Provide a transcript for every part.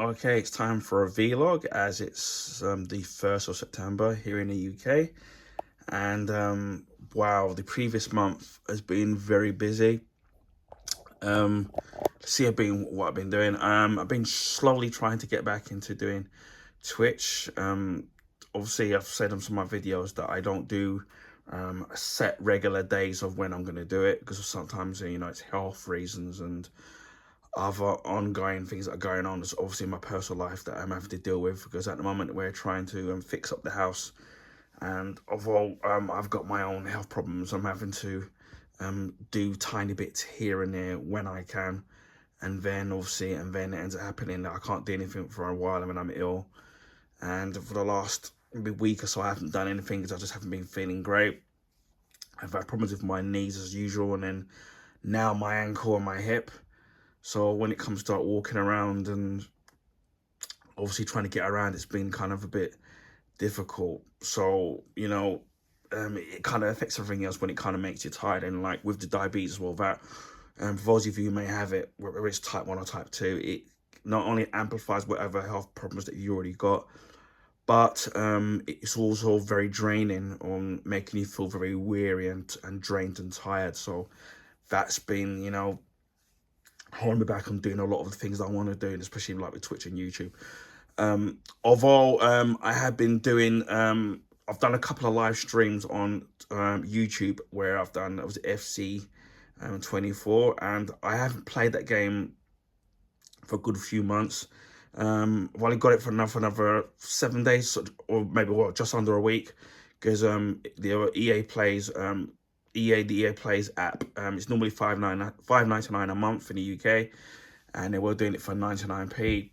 Okay, it's time for a vlog as it's the 1st of September here in the UK. And wow, the previous month has been very busy. Um, see, what I've been doing. I've been slowly trying to get back into doing Twitch. Obviously, I've said on some of my videos that I don't do set regular days of when I'm going to do it because sometimes, it's health reasons and other ongoing things that are going on. There's obviously my personal life that I'm having to deal with because at the moment we're trying to fix up the house, and although I've got my own health problems, I'm having to do tiny bits here and there when I can, and then it ends up happening that I can't do anything for a while when I'm ill. And for the last maybe week or so I haven't done anything because I just haven't been feeling great. I've had problems with my knees as usual, and then now my ankle and my hip. So when it comes to walking around and obviously trying to get around, it's been kind of a bit difficult. So, it kind of affects everything else when it kind of makes you tired. And like with the diabetes as well, that for those of you who may have it, whether it's type 1 or type 2, it not only amplifies whatever health problems that you already got, but it's also very draining on making you feel very weary and drained and tired. So that's been, holding me back on doing a lot of the things I want to do, and especially like with Twitch and YouTube. Although I have been doing, I've done a couple of live streams on YouTube where I've done, it was FC 24, and I haven't played that game for a good few months. Well, I got it for another 7 days, or maybe just under a week, because the EA Plays app. It's normally $5.99 a month in the UK, and they were doing it for 99p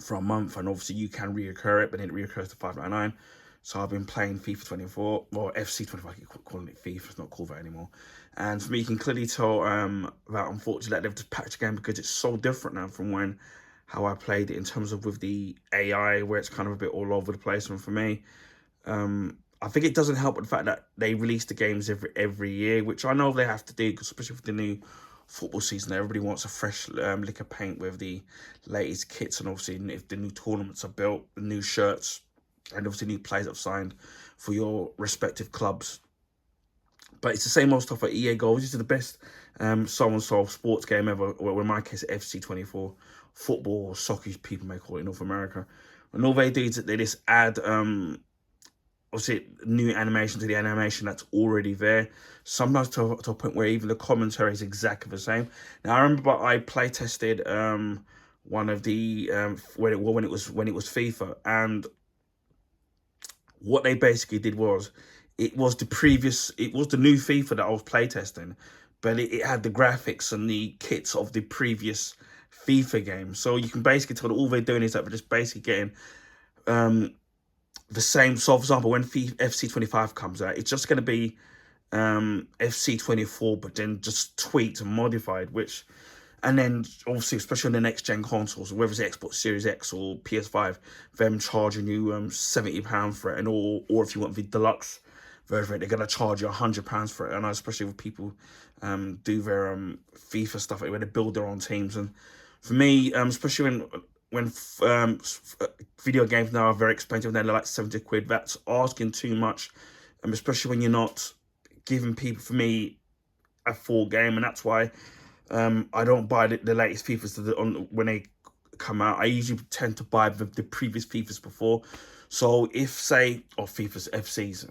for a month, and obviously you can reoccur it, but then it reoccurs to $5.99. So I've been playing FIFA 24, or FC 25, I keep calling it FIFA, it's not called that anymore. And for me, you can clearly tell that unfortunately that they've just patched the game because it's so different now from how I played it in terms of with the AI, where it's kind of a bit all over the place. And for me, I think it doesn't help with the fact that they release the games every year, which I know they have to do, because especially with the new football season, everybody wants a fresh lick of paint with the latest kits, and obviously if the new tournaments are built, the new shirts, and obviously new players have signed for your respective clubs. But it's the same old stuff at EA Goals. This is the best so-and-so sports game ever, or in my case, FC 24, football or soccer, people may call it in North America. And all they do is that they just add obviously new animation to the animation that's already there, sometimes to a point where even the commentary is exactly the same. Now I remember I play tested one of the when it was FIFA, and what they basically did was it was the new FIFA that I was playtesting, but it had the graphics and the kits of the previous FIFA game. So you can basically tell that all they're doing is that they're just basically getting the same. So for example, when FC 25 comes out, it's just going to be FC 24, but then just tweaked and modified, and then obviously, especially on the next gen consoles, whether it's Xbox Series X or PS5, them charging you £70 for it, and or if you want the deluxe version, they're gonna charge you £100 for it. And especially with people do their FIFA stuff where they build their own teams. And for me, especially when video games now are very expensive, they're like 70 quid. That's asking too much, especially when you're not giving people, for me, a full game. And that's why I don't buy the latest FIFAs when they come out. I usually tend to buy the previous FIFAs before. So if, say, or FIFAs, FCs,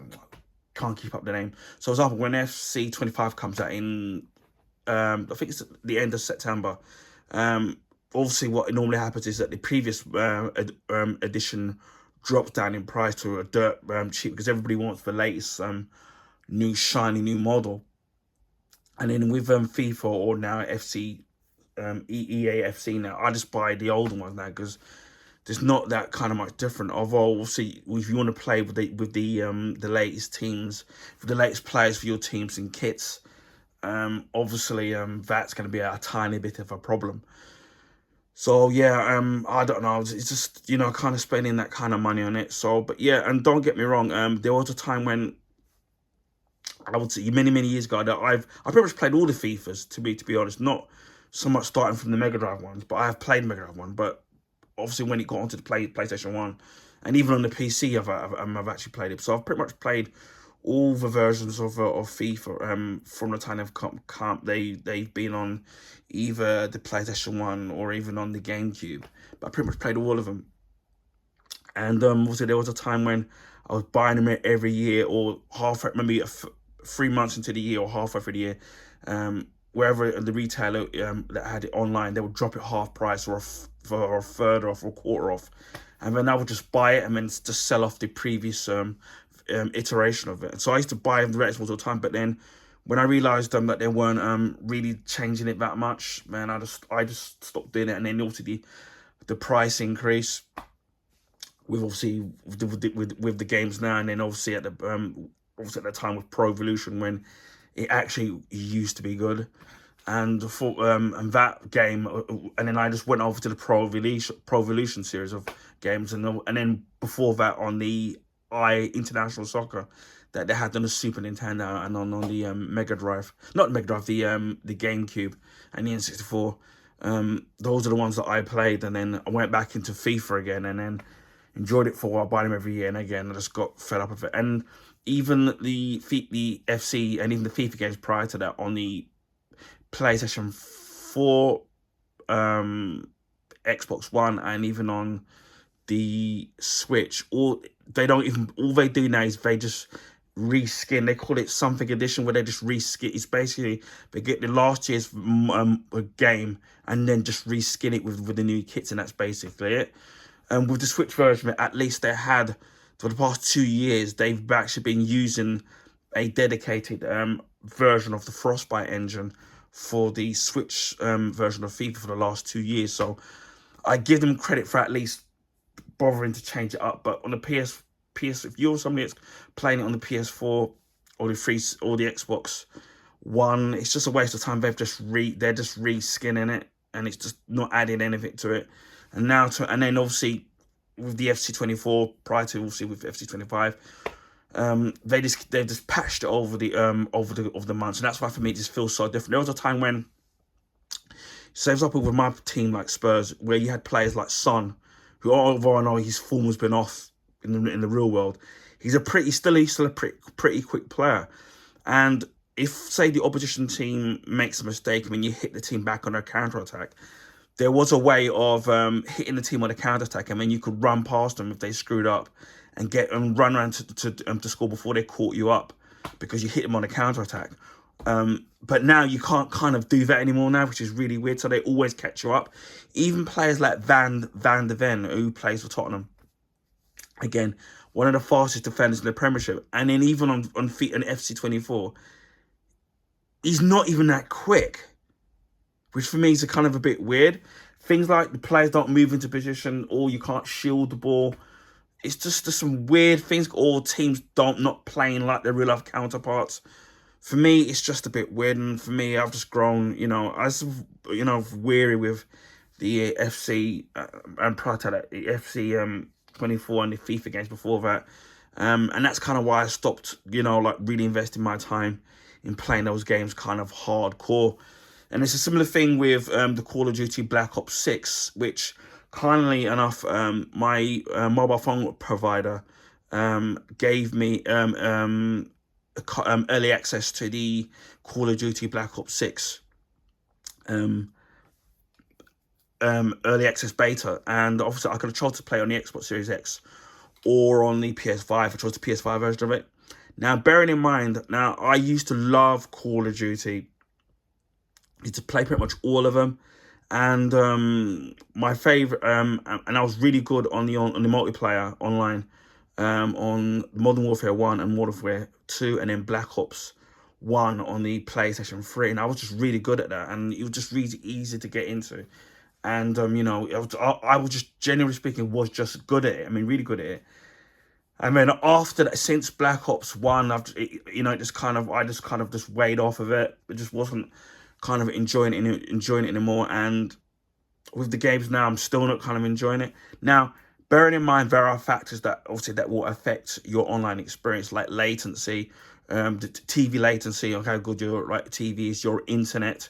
can't keep up the name. So for example, when FC 25 comes out in, I think it's the end of September, obviously what normally happens is that the previous edition drops down in price to a dirt cheap, because everybody wants the latest new shiny new model. And then with FIFA or now FC, EAFC now, I just buy the older ones now because there's not that kind of much different. Although obviously, if you want to play with the latest teams, with the latest players for your teams and kits, obviously that's going to be a tiny bit of a problem. So yeah, I don't know. It's just, kind of spending that kind of money on it. So, but yeah, and don't get me wrong. There was a time when I would say many years ago that I pretty much played all the FIFAs, to be honest. Not so much starting from the Mega Drive ones, but I have played Mega Drive one. But obviously when it got onto the PlayStation 1, and even on the PC, I've actually played it. So I've pretty much played all the versions of FIFA from the time they've been on either the PlayStation 1 or even on the GameCube. But I pretty much played all of them. And also there was a time when I was buying them every year, or maybe 3 months into the year or halfway through the year. Wherever the retailer that had it online, they would drop it half price or a third off or a quarter off. And then I would just buy it and then just sell off the previous iteration of it. And so I used to buy the Xbox all the time, but then when I realised that they weren't really changing it that much, man, I just stopped doing it. And then also the price increase with obviously with the games now, and then obviously at the time with Pro Evolution when it actually used to be good, and and that game, and then I just went over to the Pro Evolution series of games, and then before that on the International Soccer that they had on the Super Nintendo and on the Mega Drive, not Mega Drive, the GameCube and the N64. Those are the ones that I played, and then I went back into FIFA again, and then enjoyed it for a while, buying them every year, and again I just got fed up with it. And even the FC and even the FIFA games prior to that on the PlayStation 4, Xbox One, and even on the Switch, all they do now is they just reskin. They call it something edition, where they just reskin. It's basically they get the last year's game and then just reskin it with the new kits, and that's basically it. And with the Switch version, at least they had, for the past 2 years, they've actually been using a dedicated version of the Frostbite engine for the Switch version of FIFA for the last 2 years. So I give them credit for at least bothering to change it up. But on the PS, if you're somebody that's playing it on the PS4 or the Xbox One, it's just a waste of time. They're just reskinning it, and it's just not adding anything to it. And then obviously with the FC24, prior to obviously with FC25, they've just patched it over the months, and that's why for me it just feels so different. There was a time when, so for example, with my team like Spurs, where you had players like Son, who although I know his form has been off in the real world, he's still a pretty quick player. And if say the opposition team makes a mistake, I mean you hit the team back on their counter attack, there was a way of hitting the team on a counter-attack, and then you could run past them if they screwed up and run around to score before they caught you up, because you hit them on a counter-attack. But now you can't kind of do that anymore now, which is really weird. So they always catch you up. Even players like Van de Ven, who plays for Tottenham, again, one of the fastest defenders in the Premiership, and then even on FC24, he's not even that quick, which for me is kind of a bit weird. Things like the players don't move into position, or you can't shield the ball. It's just some weird things, or teams not playing like their real life counterparts. For me, it's just a bit weird, and for me, I've just grown, weary with the FC, and prior to that, the FC 24 and the FIFA games before that. And that's kind of why I stopped, really investing my time in playing those games kind of hardcore. And it's a similar thing with the Call of Duty Black Ops 6, which, kindly enough, my mobile phone provider gave me early access to the Call of Duty Black Ops 6 early access beta. And obviously I could have chosen to play on the Xbox Series X or on the PS5. I chose the PS5 version of it. Now, bearing in mind, I used to love Call of Duty. I used to play pretty much all of them, and my favorite, and I was really good on the multiplayer online, on Modern Warfare 1 and Modern Warfare 2, and then Black Ops 1 on the PlayStation 3, and I was just really good at that, and it was just really easy to get into, and I was just, generally speaking, was just good at it. I mean, really good at it. And then after that, since Black Ops 1, I just kind of weighed off of it. It just wasn't kind of enjoying it anymore. And with the games now, I'm still not kind of enjoying it. Now, bearing in mind, there are factors that obviously that will affect your online experience, like latency, the TV latency, or how good your TV is, your internet,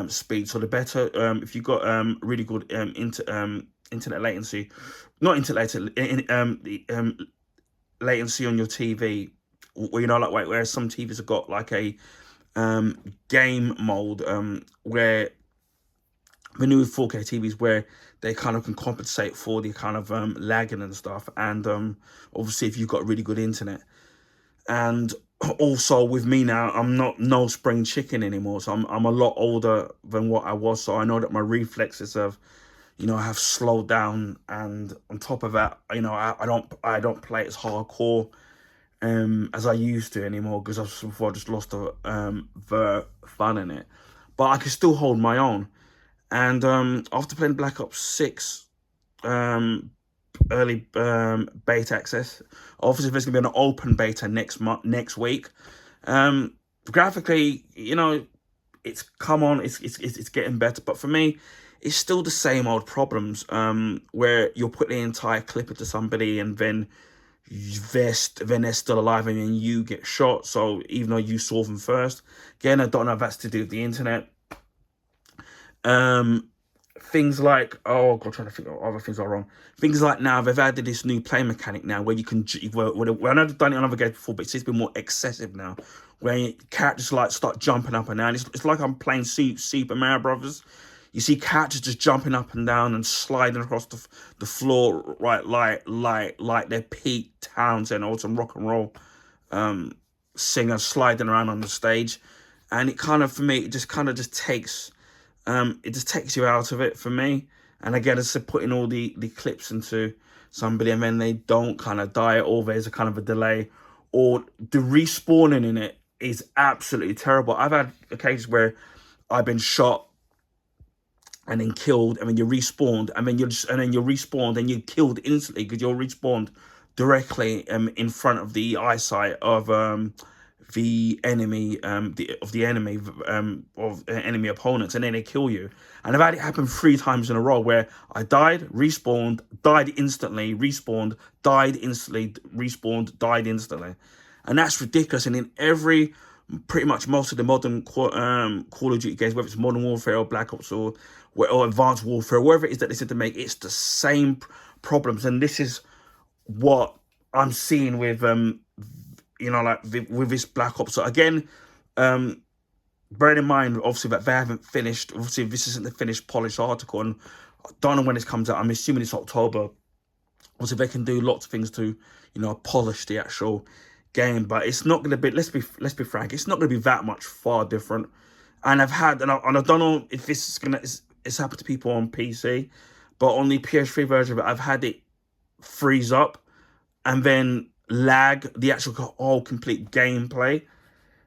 speed. So the better, if you've got really good internet latency, not internet latency, latency on your TV, or, like where some TVs have got like a game mode, where the new 4K TVs, where they kind of can compensate for the kind of lagging and stuff. And obviously, if you've got really good internet. And also with me now, I'm not no spring chicken anymore, so I'm a lot older than what I was. So I know that my reflexes have slowed down. And on top of that, I don't play as hardcore as I used to anymore, because I just lost the fun in it. But I can still hold my own. And after playing Black Ops 6 um, early beta access, obviously there's gonna be an open beta next week. Graphically, it's come on, it's getting better, but for me, it's still the same old problems. Where you'll put the entire clip into somebody, and then they're still alive, and then you get shot. So even though you saw them first, again, I don't know if that's to do with the internet. Um, Things like, oh god, trying to think of other things are wrong. Things like, now they've added this new play mechanic now, where you can, well, I know they've done it on other games before, but it's been more excessive now, where characters like start jumping up and down. It's like I'm playing Super Mario Brothers. You see characters just jumping up and down and sliding across the floor, right, like they're Pete Townsend or some rock and roll singer sliding around on the stage. And it kind of, for me, it just kind of just takes you out of it for me. And again, it's putting all the clips into somebody, and then they don't kind of die, or there's a kind of a delay, or the respawning in it is absolutely terrible. I've had occasions where I've been shot and then killed, and then you're respawned, and then you're respawned and you're killed instantly, because you're respawned directly in front of the eyesight of the enemy, of enemy opponents, and then they kill you. And I've had it happen 3 times in a row, where I died, respawned, died instantly, respawned, died instantly, respawned, died instantly. And that's ridiculous. And in pretty much most of the modern Call of Duty games, whether it's Modern Warfare or Black Ops or Advanced Warfare, wherever it is that they said to make, it's the same problems. And this is what I'm seeing with with this Black Ops. So again, bearing in mind, obviously, that they haven't finished, obviously this isn't the finished polished article, and I don't know when this comes out. I'm assuming it's October. Obviously they can do lots of things to polish the actual game, but it's not going to be, let's be frank, it's not going to be that much far different. And I don't know if this is it's happened to people on PC, but on the PS3 version of it, I've had it freeze up and then lag the actual whole complete gameplay.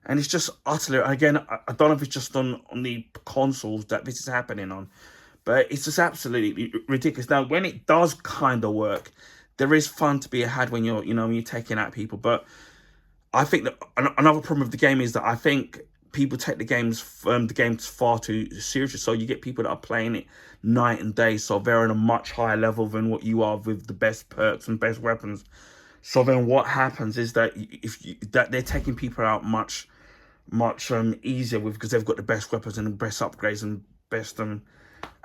And it's just utterly, again, I don't know if it's just on the consoles that this is happening on, but it's just absolutely ridiculous. Now, when it does kind of work, there is fun to be had when you're taking out people. But I think that another problem with the game is that I think people take the games far too seriously. So you get people that are playing it night and day, so they're on a much higher level than what you are with the best perks and best weapons. So then what happens is that that they're taking people out much easier because they've got the best weapons and the best upgrades and best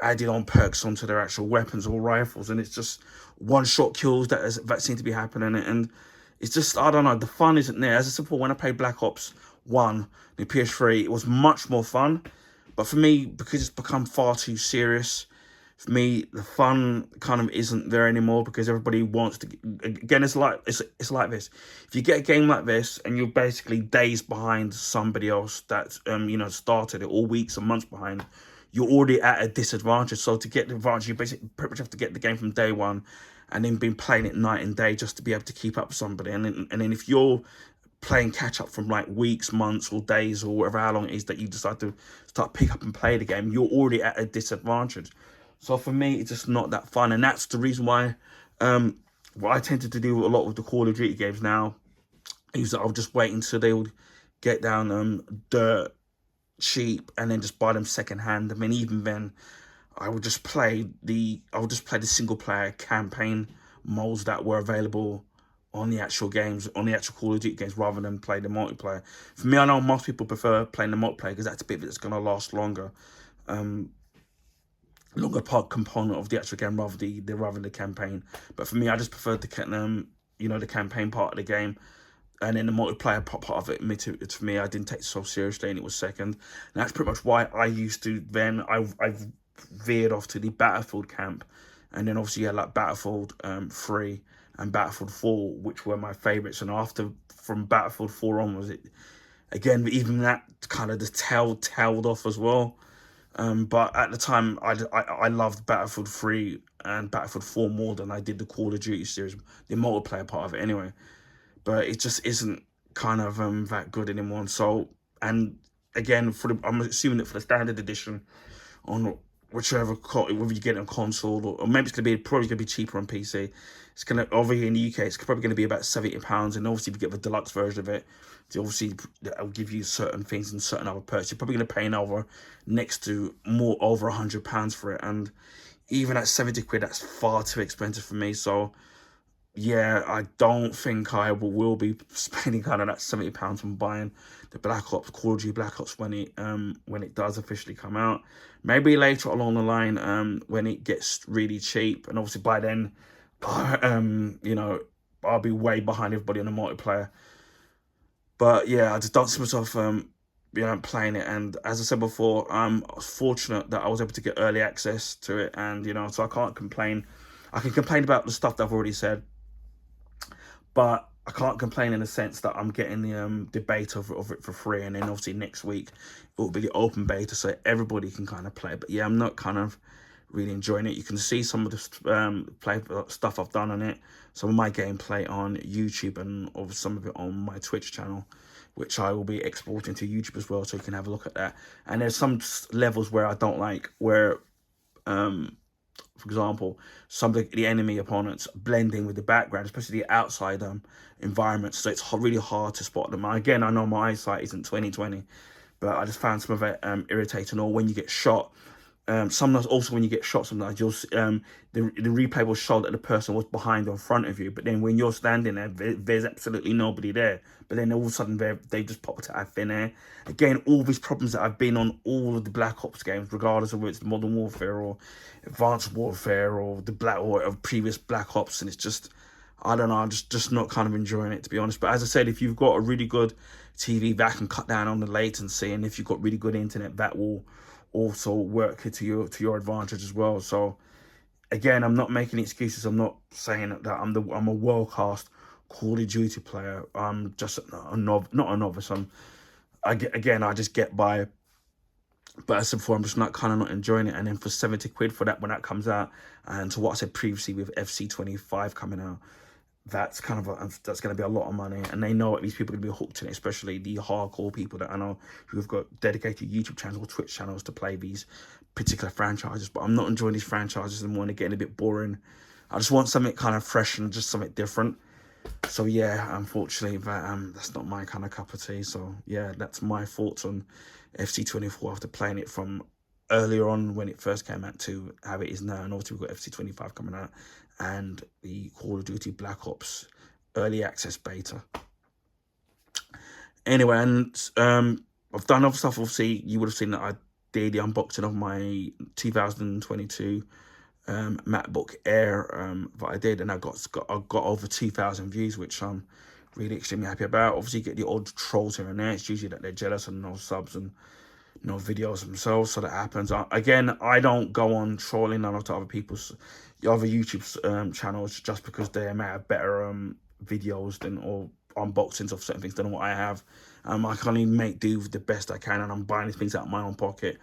added on perks onto their actual weapons or rifles, and it's just one-shot kills that seem to be happening. And it's just, I don't know, the fun isn't there. As I said before, when I played Black Ops 1 the PS3, it was much more fun, but for me, because it's become far too serious, for me, the fun kind of isn't there anymore, because everybody wants to. Again, it's like this. If you get a game like this and you're basically days behind somebody else that started it, or weeks or months behind, you're already at a disadvantage. So to get the advantage, you basically pretty much have to get the game from day one, and then been playing it night and day just to be able to keep up with somebody. And then if you're playing catch up from like weeks, months, or days, or whatever how long it is that you decide to start pick up and play the game, you're already at a disadvantage. So for me, it's just not that fun, and that's the reason why what I tended to do a lot with the Call of Duty games now is that I'll just wait until they would get down dirt cheap, and then just buy them second hand. I mean, even then, I would just play the single player campaign modes that were available on the actual games, on the actual Call of Duty games, rather than play the multiplayer. For me, I know most people prefer playing the multiplayer because that's a bit that's going to last longer. Longer part component of the actual game rather than the campaign. But for me, I just prefer the campaign part of the game, and then the multiplayer part of it. For me, I didn't take it so seriously, and it was second. And that's pretty much why I used to. Then I veered off to the Battlefield camp, and then obviously you had like Battlefield 3 and Battlefield 4, which were my favorites. And after from Battlefield 4 onwards, it again even that kind of just tailed off as well. But at the time, I loved Battlefield 3 and Battlefield 4 more than I did the Call of Duty series, the multiplayer part of it anyway. But it just isn't kind of that good anymore. So, and again, I'm assuming that for the standard edition on whether you get it on console or maybe it's probably gonna be cheaper on PC. It's gonna over here in the UK, it's probably gonna be about £70, and obviously if you get the deluxe version of it, obviously it'll give you certain things and certain other perks. You're probably gonna pay over next to more over £100 for it, and even at 70 quid, that's far too expensive for me. So yeah, I don't think I will be spending kind of that £70 on buying the Black Ops, Call of Duty Black Ops when it does officially come out. Maybe later along the line when it gets really cheap, and obviously by then, I'll be way behind everybody on the multiplayer. But yeah, I just don't see myself playing it. And as I said before, I was fortunate that I was able to get early access to it, and so I can't complain. I can complain about the stuff that I've already said, but I can't complain in the sense that I'm getting the beta of it for free, and then obviously next week it will be the open beta, so everybody can kind of play. But yeah, I'm not kind of really enjoying it. You can see some of the play stuff I've done on it, some of my gameplay on YouTube, and some of it on my Twitch channel, which I will be exporting to YouTube as well, so you can have a look at that. And there's some levels where I don't like, where for example, some of the enemy opponents blending with the background, especially the outside environments, so it's really hard to spot them. Again, I know my eyesight isn't 20/20, but I just found some of it irritating. Or when you get shot, sometimes also when you get shot, sometimes you'll the replay will show that the person was behind or in front of you, but then when you're standing there, there's absolutely nobody there. But then all of a sudden they just pop out of thin air. Again, all these problems that I've been on all of the Black Ops games, regardless of whether it's Modern Warfare or Advanced Warfare or previous Black Ops, and it's just, I don't know, I'm just not kind of enjoying it, to be honest. But as I said, if you've got a really good TV, that can cut down on the latency, and if you've got really good internet, that will also work to your advantage as well. So again, I'm not making excuses. I'm not saying that I'm a world class Call of Duty player. I'm just not a novice. I just get by. But as I said before, I'm just not enjoying it. And then for 70 quid for that when that comes out, and to what I said previously with FC25 coming out, that's going to be a lot of money, and they know at least people are going to be hooked in it, especially the hardcore people that I know who've got dedicated YouTube channels or Twitch channels to play these particular franchises. But I'm not enjoying these franchises anymore, and they're getting a bit boring. I just want something kind of fresh and just something different. So yeah, unfortunately, that's not my kind of cup of tea. So yeah, that's my thoughts on FC24 after playing it from earlier on when it first came out to how it is now. And obviously we've got FC25 coming out, and the Call of Duty Black Ops early access beta. Anyway, and I've done other stuff. Obviously, you would have seen that I did the unboxing of my 2022 MacBook Air that I did, and I got over 2,000 views, which I'm really extremely happy about. Obviously, you get the odd trolls here and there. It's usually that they're jealous and no subs and no videos themselves, so that happens. Again, I don't go on trolling none of the other people's YouTube channels just because they may have better videos or unboxings of certain things than what I have. I can only make do with the best I can, and I'm buying these things out of my own pocket.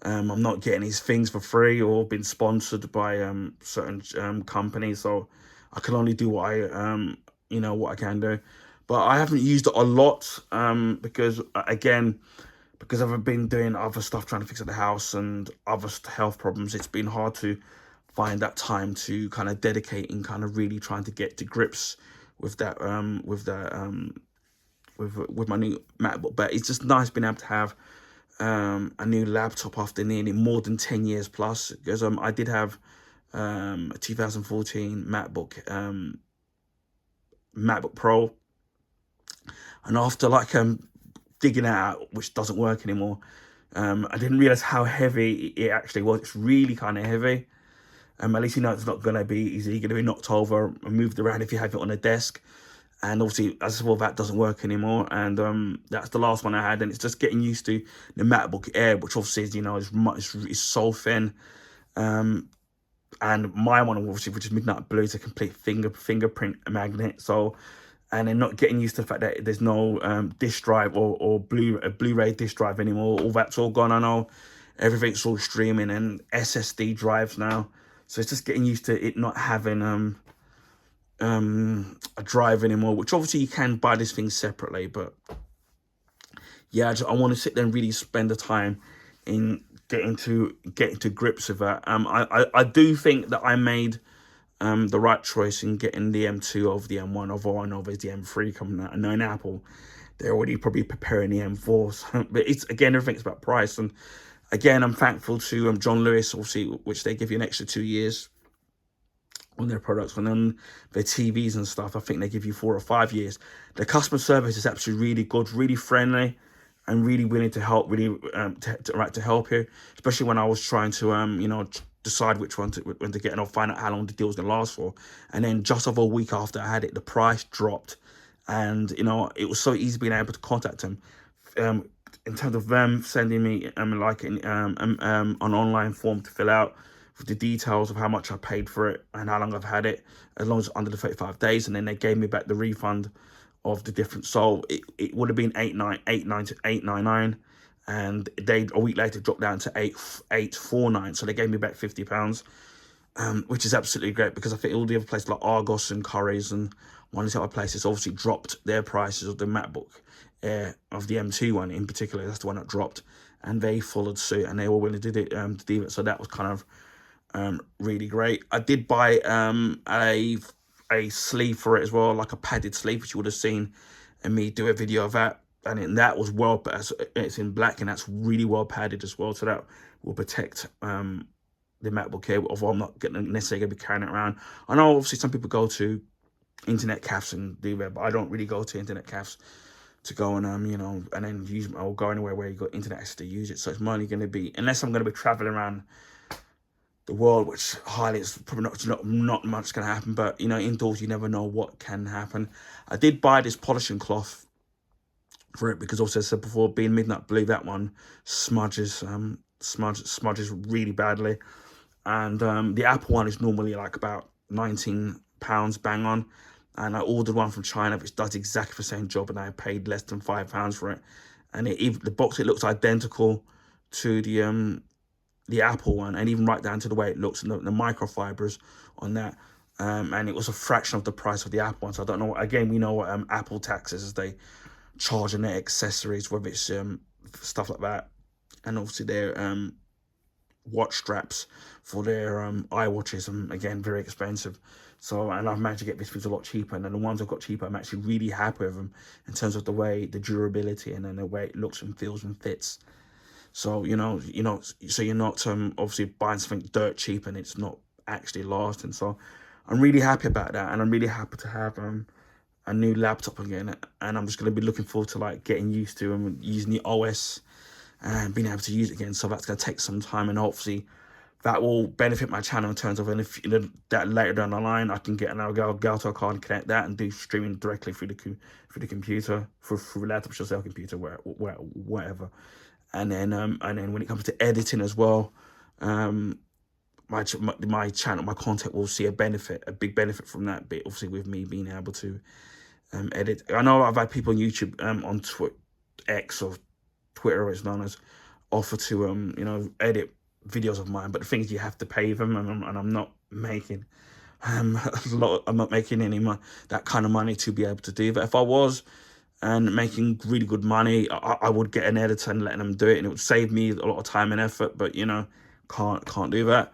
I'm not getting these things for free or being sponsored by certain companies, so I can only do what I can do. But I haven't used it a lot because I've been doing other stuff, trying to fix at the house and other health problems. It's been hard to find that time to kind of dedicate and kind of really trying to get to grips with that with my new MacBook. But it's just nice being able to have a new laptop after nearly more than 10 years plus, because I did have a 2014 MacBook MacBook Pro, and after like digging it out, which doesn't work anymore, I didn't realize how heavy it actually was. It's really kind of heavy. At least you know it's not going to be easy. You're going to be knocked over and moved around if you have it on a desk. And obviously, as well, that doesn't work anymore. And that's the last one I had. And it's just getting used to the MacBook Air, which obviously is, you know, is so thin. And my one, obviously, which is midnight blue, is a complete fingerprint magnet. So, and then not getting used to the fact that there's no disk drive or Blu-ray disk drive anymore. All that's all gone. I know everything's all streaming and SSD drives now. So it's just getting used to it not having a drive anymore. Which obviously you can buy this thing separately, but yeah, I want to sit there and really spend the time in getting to grips with that. I do think that I made the right choice in getting the M2 over the M1, although I know there's the M3 coming out. I know in Apple, they're already probably preparing the M4. So, but it's, again, everything's about price. And again, I'm thankful to John Lewis, obviously, which they give you an extra 2 years on their products. And then their TVs and stuff, I think they give you 4 or 5 years. The customer service is actually really good, really friendly, and really willing to help, really to help you, especially when I was trying to you know, decide which one to when to get, and I'll find out how long the deal was gonna last for. And then just over a week after I had it, the price dropped, and you know, it was so easy being able to contact them. In terms of them sending me like an online form to fill out with the details of how much I paid for it and how long I've had it, as long as it's under the 35 days, and then they gave me back the refund of the difference. So it would have been 899, and they a week later dropped down to 849. So they gave me back £50, which is absolutely great, because I think all the other places like Argos and Currys and one of the other places obviously dropped their prices of the MacBook Air, of the M2 one in particular. That's the one that dropped, and they followed suit, and they were willing to do it, so that was kind of really great. I did buy a sleeve for it as well, like a padded sleeve, which you would have seen and me do a video of that. And that was well, it's in black, and that's really well padded as well, so that will protect the MacBook Air, although I'm not necessarily going to be carrying it around. I know obviously some people go to internet cafes and do that, but I don't really go to internet cafes to go and you know, and then use, or go anywhere where you got internet access to use it. So it's mainly going to be, unless I'm going to be traveling around the world, which highly is probably not much going to happen, but you know, indoors you never know what can happen. I did buy this polishing cloth for it because, also, as I said before, being midnight blue, that one smudges really badly, and the Apple one is normally like about £19 bang on, and I ordered one from China which does exactly the same job, and I paid less than £5 for it, and even the box, it looks identical to the Apple one, and even right down to the way it looks, and the microfibers on that, and it was a fraction of the price of the Apple one. So I don't know, again, we know what Apple taxes as they charge on their accessories, whether it's stuff like that, and obviously their watch straps for their iWatches, and again, very expensive. So, and I've managed to get these things a lot cheaper, and then the ones I've got cheaper, I'm actually really happy with them in terms of the way, the durability, and then the way it looks and feels and fits. So, you know, so you're not obviously buying something dirt cheap and it's not actually lasting. So I'm really happy about that, and I'm really happy to have a new laptop again, and I'm just going to be looking forward to like getting used to and using the OS and being able to use it again. So that's going to take some time, and hopefully that will benefit my channel in terms of, and if you know, that later down the line I can get an Elgato card and connect that and do streaming directly through the computer, through the laptop, should I say, computer, whatever. And then when it comes to editing as well, my channel, my content will see a big benefit from that bit, obviously, with me being able to edit. I know I've had people on YouTube, on X or Twitter, as known as, offer to you know, edit videos of mine, but the thing is, you have to pay them, and I'm not making I'm not making any that kind of money to be able to do that. If I was and making really good money, I would get an editor and letting them do it, and it would save me a lot of time and effort, but you know, can't do that.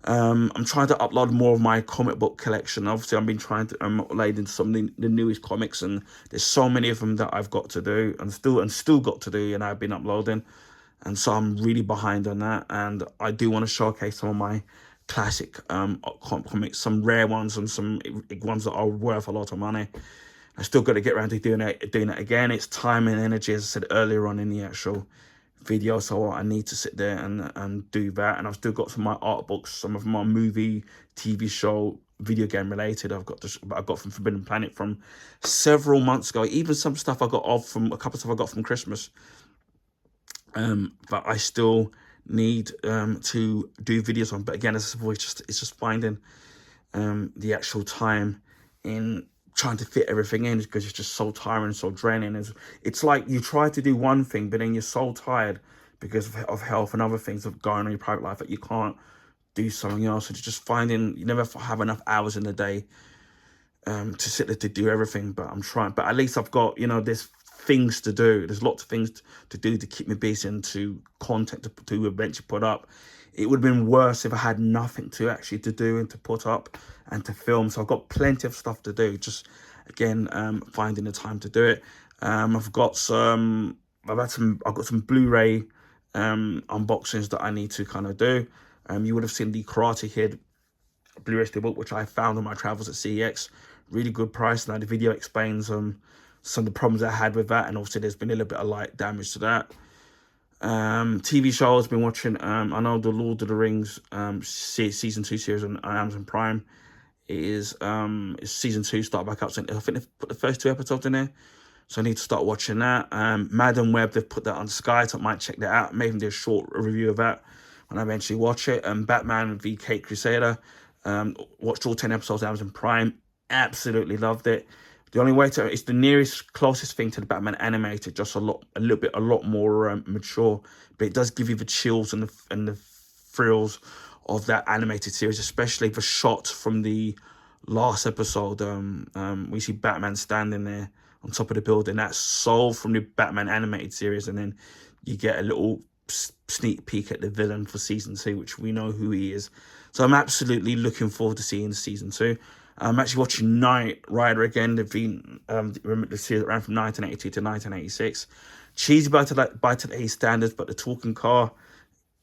I'm trying to upload more of my comic book collection. Obviously, I've been trying to upload into some of the newest comics, and there's so many of them that I've got to do, and still got to do, and I've been uploading, and so I'm really behind on that. And I do want to showcase some of my classic comics, some rare ones and some ones that are worth a lot of money. I still got to get around to doing it again. It's time and energy, as I said earlier on in the actual video, so I need to sit there and do that. And I've still got some of my art books, some of my movie, TV show, video game related. I got from Forbidden Planet from several months ago. Even some stuff I got off from a couple of stuff I got from Christmas. But I still need to do videos on. But again, as I said, it's just finding the actual time in trying to fit everything in, because it's just so tiring and so draining. It's like you try to do one thing, but then you're so tired because of health and other things of going on in your private life that you can't do something else. It's just finding you never have enough hours in the day to sit there to do everything. But I'm trying. But at least I've got, there's things to do. There's lots of things to do to keep me busy and to content to eventually put up. It would have been worse if I had nothing to actually to do and to put up and to film. So I've got plenty of stuff to do. Just again, finding the time to do it. I've got some Blu-ray unboxings that I need to kind of do. You would have seen the Karate Kid Blu-ray steelbook, which I found on my travels at CEX. Really good price. Now the video explains some of the problems I had with that, and obviously there's been a little bit of light damage to that. TV shows, been watching, I know the Lord of the Rings season 2 series on Amazon Prime. It is season 2 start back up. So I think they've put the first 2 episodes in there, so I need to start watching that. Madam Web, they've put that on Sky, so I might check that out, maybe do a short review of that when I eventually watch it. Batman v Kate Crusader, watched all 10 episodes on Amazon Prime, absolutely loved it. The only way it's the closest thing to the Batman animated, just a lot more mature, but it does give you the chills and the thrills of that animated series, especially the shot from the last episode. We see Batman standing there on top of the building. That's so from the Batman animated series, and then you get a little sneak peek at the villain for season 2, which we know who he is. So I'm absolutely looking forward to seeing season 2. I'm actually watching Knight Rider again. The series that ran from 1982 to 1986. Cheesy by today's standards, but the talking car,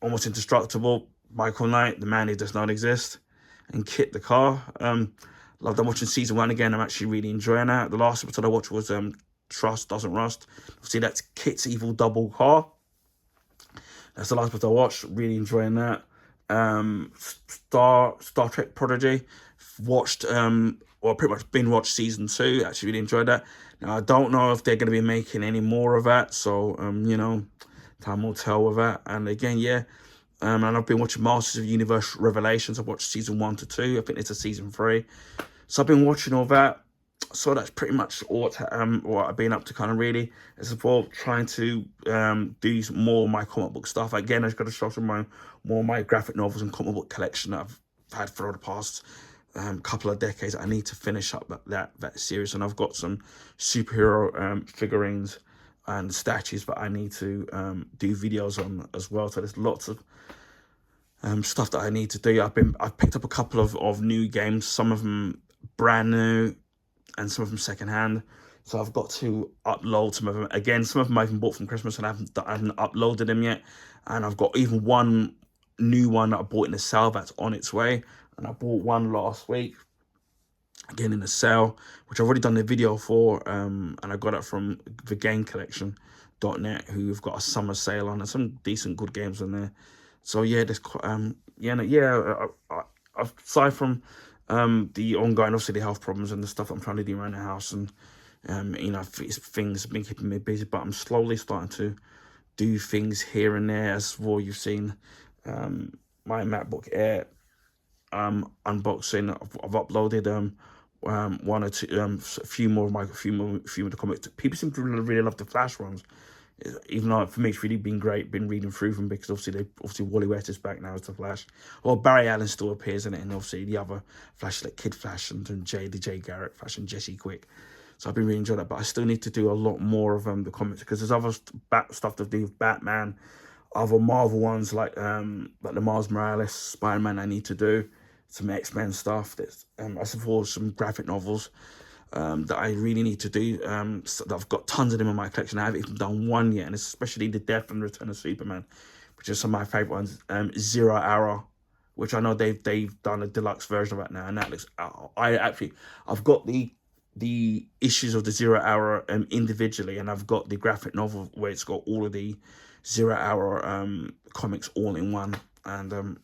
almost indestructible. Michael Knight, the man who does not exist, and Kit the car. Loved. I'm watching season 1 again. I'm actually really enjoying that. The last episode I watched was Trust Doesn't Rust. See, that's Kit's evil double car. That's the last episode I watched. Really enjoying that. Star Trek Prodigy. Watched pretty much binge watched season 2. Actually really enjoyed that. Now I don't know if they're going to be making any more of that, so time will tell with that. And again, and I've been watching Masters of the Universe Revelations. I've watched season 1 to 2. I think it's a season 3, so I've been watching all that. So that's pretty much what I've been up to, kind of really, as well, trying to do more of my comic book stuff. Again, I've got to show some more of my graphic novels and comic book collection that I've had for the past couple of decades. I need to finish up that series, and I've got some superhero figurines and statues that I need to do videos on as well. So there's lots of stuff that I need to do. I've picked up a couple of new games, some of them brand new and some of them secondhand. So I've got to upload some of them. Again, some of them I even bought from Christmas and I haven't uploaded them yet. And I've got even one new one that I bought in a sale that's on its way. And I bought one last week, again in a sale, which I've already done the video for. And I got it from thegamecollection.net, who've got a summer sale on and some decent good games on there. So yeah, there's aside from the ongoing, obviously, the health problems and the stuff I'm trying to do around the house, and things have been keeping me busy, but I'm slowly starting to do things here and there. As well, you've seen my MacBook Air unboxing. I've uploaded one or two, a few more of the comics. People seem to really love the Flash ones, even though for me it's really been great. Been reading through them because obviously Wally West is back now as the Flash. Well, Barry Allen still appears in it, and obviously the other Flash, like Kid Flash and the Jay Garrick Flash and Jesse Quick. So I've been really enjoying that, but I still need to do a lot more of the comics, because there's other stuff to do with Batman, other Marvel ones like the Miles Morales, Spider-Man. I need to do some X-Men stuff. There's I suppose some graphic novels that I really need to do. So I've got tons of them in my collection. I haven't even done one yet, and especially the Death and Return of Superman, which is some of my favourite ones. 0 Hour which I know they've done a deluxe version of it now, and that looks. I've got the issues of the Zero Hour individually, and I've got the graphic novel where it's got all of the Zero Hour comics all in one. And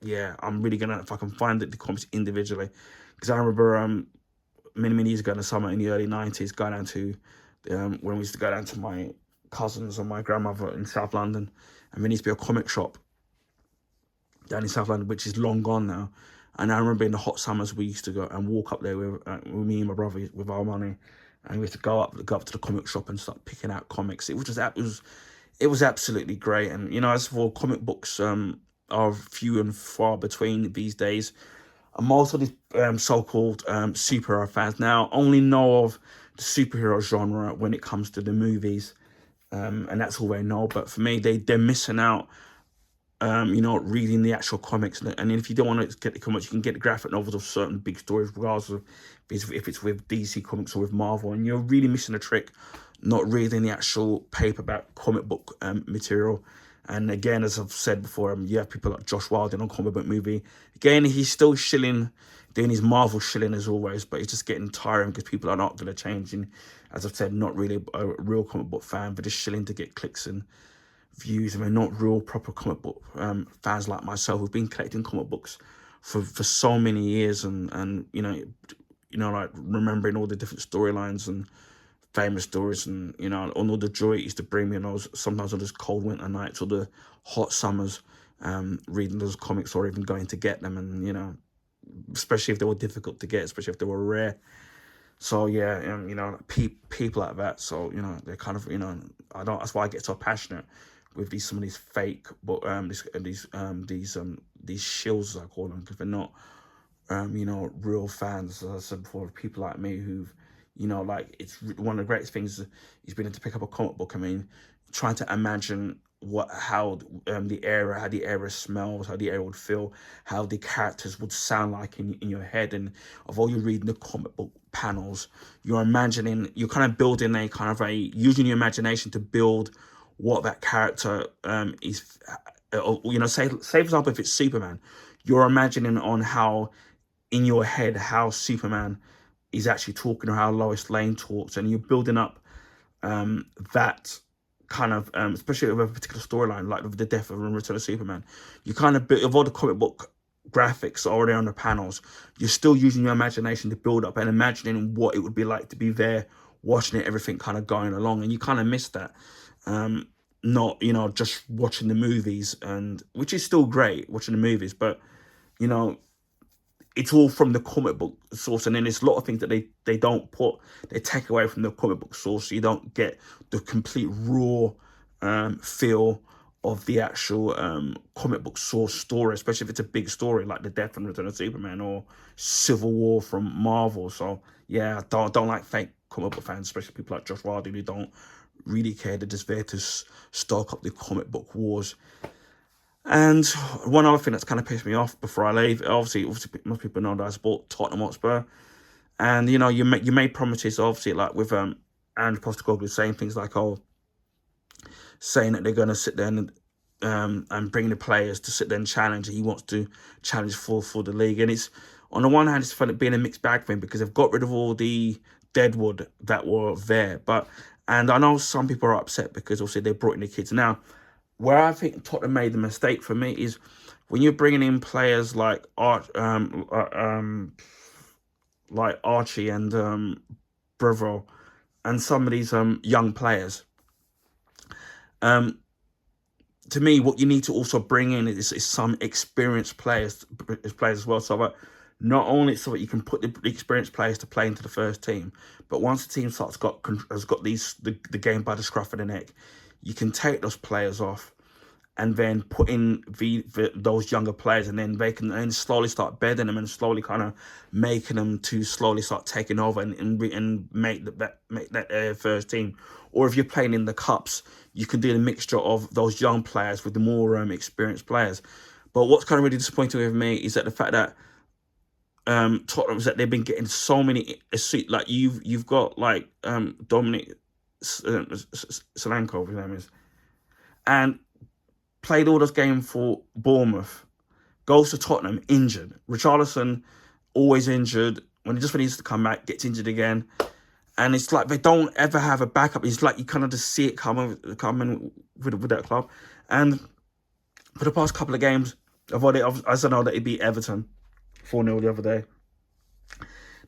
yeah, I'm really gonna, if I can find the comics individually, because I remember many years ago in the summer in the early 90s, going down to when we used to go down to my cousins and my grandmother in South London, and there used to be a comic shop down in South London, which is long gone now. And I remember in the hot summers we used to go and walk up there with me and my brother with our money, and we used to go up to the comic shop and start picking out comics. It was absolutely great. And as for comic books, are few and far between these days. And most of these so-called superhero fans now only know of the superhero genre when it comes to the movies, and that's all they know. But for me, they're missing out. Reading the actual comics, and if you don't want to get the comics, you can get the graphic novels of certain big stories, regardless of if it's with DC Comics or with Marvel. And you're really missing a trick not reading the actual paperback comic book material. And again, as I've said before, you have people like Josh Wilder on Comic Book Movie. Again, he's still shilling, doing his Marvel shilling as always, but it's just getting tiring because people are not going to change. And as I've said, not really a real comic book fan, but just shilling to get clicks and views. I mean, not real proper comic book fans like myself who've been collecting comic books for so many years, and like remembering all the different storylines and famous stories, and on all the joy it used to bring me, and sometimes on those cold winter nights or the hot summers, reading those comics or even going to get them, and especially if they were difficult to get, especially if they were rare. So yeah, people like that. So they're kind of I don't. That's why I get so passionate with some of these fake, but these shills, as I call them, because they're not real fans. As I said before, people like me who've like, it's one of the greatest things is being able to pick up a comic book. I mean, trying to imagine how the era smells, how the era would feel, how the characters would sound like in your head. And although you're reading the comic book panels, you're kind of building using your imagination to build what that character is. Say for example, if it's Superman, you're imagining on how, in your head, how Superman is actually talking, or how Lois Lane talks, and you're building up that kind of, especially with a particular storyline like the death of and Return of Superman. You kind of build, of all the comic book graphics already on the panels, you're still using your imagination to build up and imagining what it would be like to be there, watching it, everything kind of going along, and you kind of miss that. Not just watching the movies, and which is still great watching the movies, but you know it's all from the comic book source, and then there's a lot of things that they don't put, they take away from the comic book source, so you don't get the complete raw feel of the actual comic book source story, especially if it's a big story like the death and return of Superman or Civil War from Marvel. So yeah, I don't like fake comic book fans, especially people like Josh Wilder who don't really care. They're just there to stoke up the comic book wars. And one other thing that's kind of pissed me off before I leave, obviously most people know that I support Tottenham Hotspur, and you made promises, obviously, like with Andrew Postecoglou saying things like, saying that they're going to sit there and bring the players to sit there and challenge. He wants to challenge for the league, and it's, on the one hand, it's fun being a mixed bag thing because they've got rid of all the deadwood that were there, and I know some people are upset because obviously they brought in the kids. Now, where I think Tottenham made the mistake for me is when you're bringing in players like Archie and Breville and some of these young players. To me, what you need to also bring in is some experienced players as well. So that not only so that you can put the experienced players to play into the first team, but once the team has got the game by the scruff of the neck, you can take those players off and then put in those younger players, and then they can then slowly start bedding them and slowly kind of making them to slowly start taking over and make that first team. Or if you're playing in the cups, you can do a mixture of those young players with the more experienced players. But what's kind of really disappointing with me is that the fact that Tottenham is that they've been getting so many like you've got like Dominic Solanke, his name is, and played all those games for Bournemouth, goes to Tottenham injured. Richarlison always injured. When he needs to come back, gets injured again. And it's like they don't ever have a backup. It's like you kind of just see it coming with that club. And for the past couple of games, I know that it beat Everton 4-0 the other day.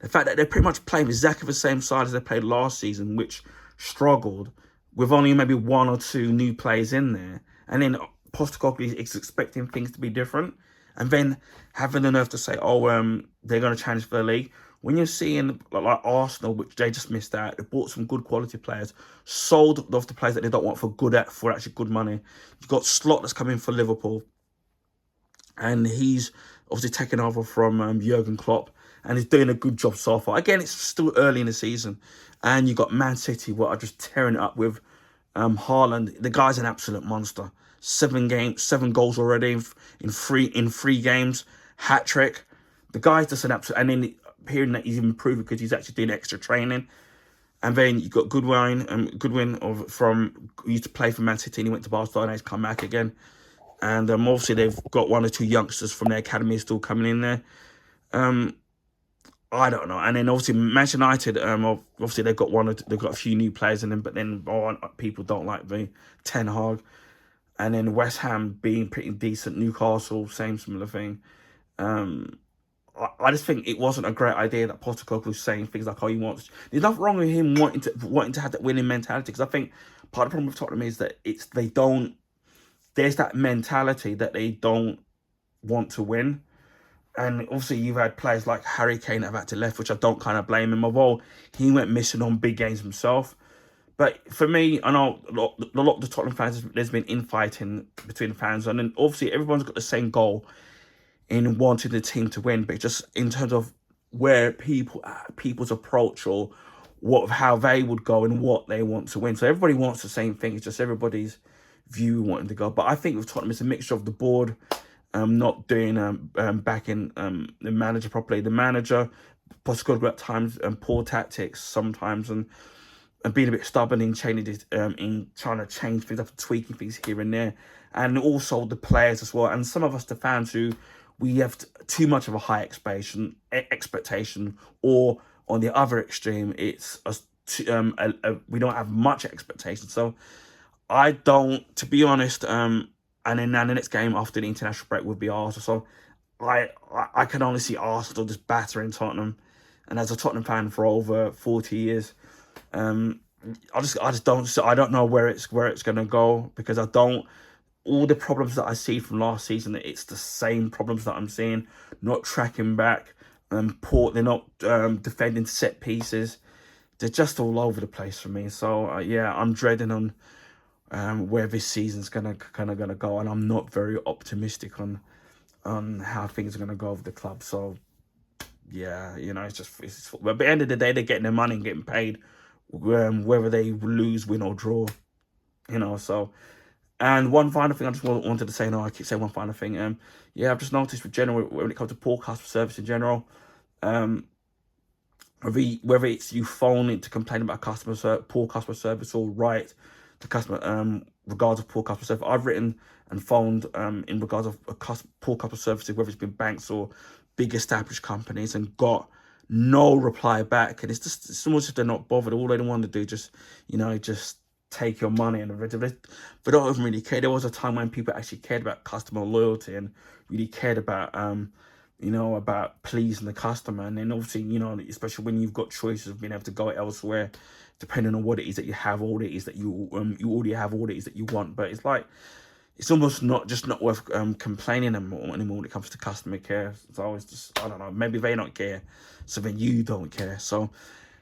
The fact that they're pretty much playing exactly the same side as they played last season, which struggled, with only maybe one or two new players in there. And then Postecoglou is expecting things to be different. And then having the nerve to say, they're going to challenge for the league. When you're seeing like Arsenal, which they just missed out, they bought some good quality players, sold off the players that they don't want for actually good money. You've got Slot that's coming for Liverpool, and he's obviously taken over from Jurgen Klopp, and he's doing a good job so far. Again, it's still early in the season, and you've got Man City, what are just tearing it up with Haaland. The guy's an absolute monster. 7 goals already in three games, hat trick. The guy's just an absolute, and then hearing that he's improved because he's actually doing extra training. And then you got Goodwin who used to play for Man City, and he went to Barcelona, he's come back again. And obviously they've got 1 or 2 youngsters from their academy still coming in there. I don't know. And then obviously Manchester United, obviously they've got a few new players in them, but then people don't like the Ten Hag. And then West Ham being pretty decent, Newcastle, similar thing. I just think it wasn't a great idea that Postecoglou was saying things like, he wants. There's nothing wrong with him wanting to have that winning mentality, because I think part of the problem with Tottenham is that there's that mentality that they don't want to win. And obviously you've had players like Harry Kane that have had to left, which I don't kind of blame him, although he went missing on big games himself. But for me, I know a lot of the Tottenham fans, there's been infighting between the fans, and then obviously everyone's got the same goal in wanting the team to win, but just in terms of where people's approach or how they would go and what they want to win. So everybody wants the same thing. It's just everybody's view wanting to go. But I think with Tottenham, it's a mixture of the board not doing backing the manager properly. The manager, Postecoglou at times, poor tactics sometimes, and being a bit stubborn in in trying to change things up and tweaking things here and there. And also the players as well. And some of us, the fans, who we have too much of a high expectation, or on the other extreme, it's we don't have much expectation. So I don't, to be honest, and then the next game after the international break would be Arsenal. So I can only see Arsenal just battering Tottenham. And as a Tottenham fan for over 40 years, I don't know where it's going to go, because all the problems that I see from last season, it's the same problems that I'm seeing. Not tracking back, they're not defending set pieces. They're just all over the place for me. So I'm dreading on where this season's gonna go, and I'm not very optimistic on how things are gonna go with the club. So but at the end of the day, they're getting their money and getting paid, whether they lose, win or draw. So. And one final thing I just wanted to say, I keep saying one final thing. I've just noticed when it comes to poor customer service in general, whether it's you phone in to complain about poor customer service, or write to customer regards of poor customer service. I've written and phoned in regards of poor customer services, whether it's been banks or big established companies, and got no reply back. And it's almost as they're not bothered. All they want to do just take your money, and they don't even really care. There was a time when people actually cared about customer loyalty and really cared about about pleasing the customer. And then obviously, especially when you've got choices of being able to go elsewhere, depending on what it is that you have, all it is that you already have, all it is that you want. But it's like, it's almost not worth complaining anymore when it comes to customer care. So it's just, I don't know, maybe they don't care, so then you don't care. So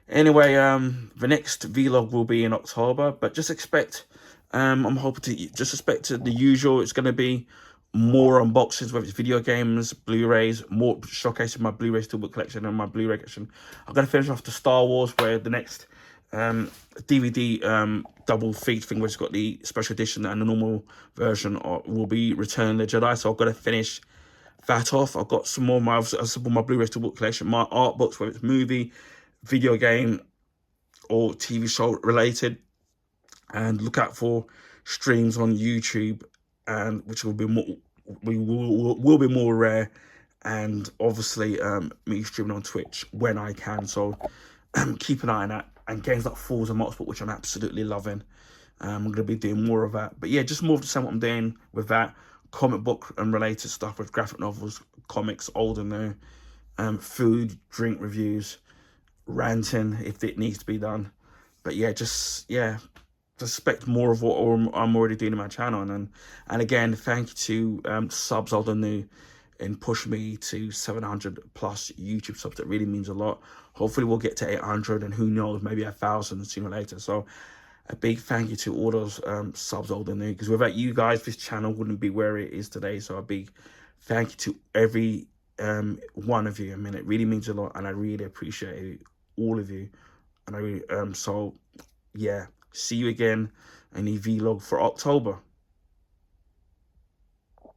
anyway, the next vlog will be in October, but just expect, I'm hoping to just expect the usual. It's going to be more unboxings, whether it's video games, Blu-rays, more showcasing my Blu-ray Steelbook collection and my Blu-ray collection. I'm going to finish off the Star Wars, where the next DVD double feature thing, which has got the special edition and the normal version, will be Return of the Jedi. So I've got to finish that off. I've got some more my Blu-ray Steelbook collection, my art books, whether it's movie, video game or TV show related, and look out for streams on YouTube, and which will be will be more rare, and obviously me streaming on Twitch when I can. So keep an eye on that. And games like Falls and Motorsport, which I'm absolutely loving. I'm going to be doing more of that. But yeah, just more of the same what I'm doing with that. Comic book and related stuff with graphic novels, comics, old and new, food, drink reviews, ranting if it needs to be done. But yeah, just expect more of what I'm already doing in my channel. And again, thank you to subs old and new and push me to 700 plus YouTube subs. That really means a lot. Hopefully we'll get to 800 and who knows, maybe 1,000 sooner or later. So a big thank you to all those subs old and new, because without you guys this channel wouldn't be where it is today. So a big thank you to every one of you. I mean, it really means a lot, and I really appreciate all of you. And I really so yeah, see you again in the vlog for October.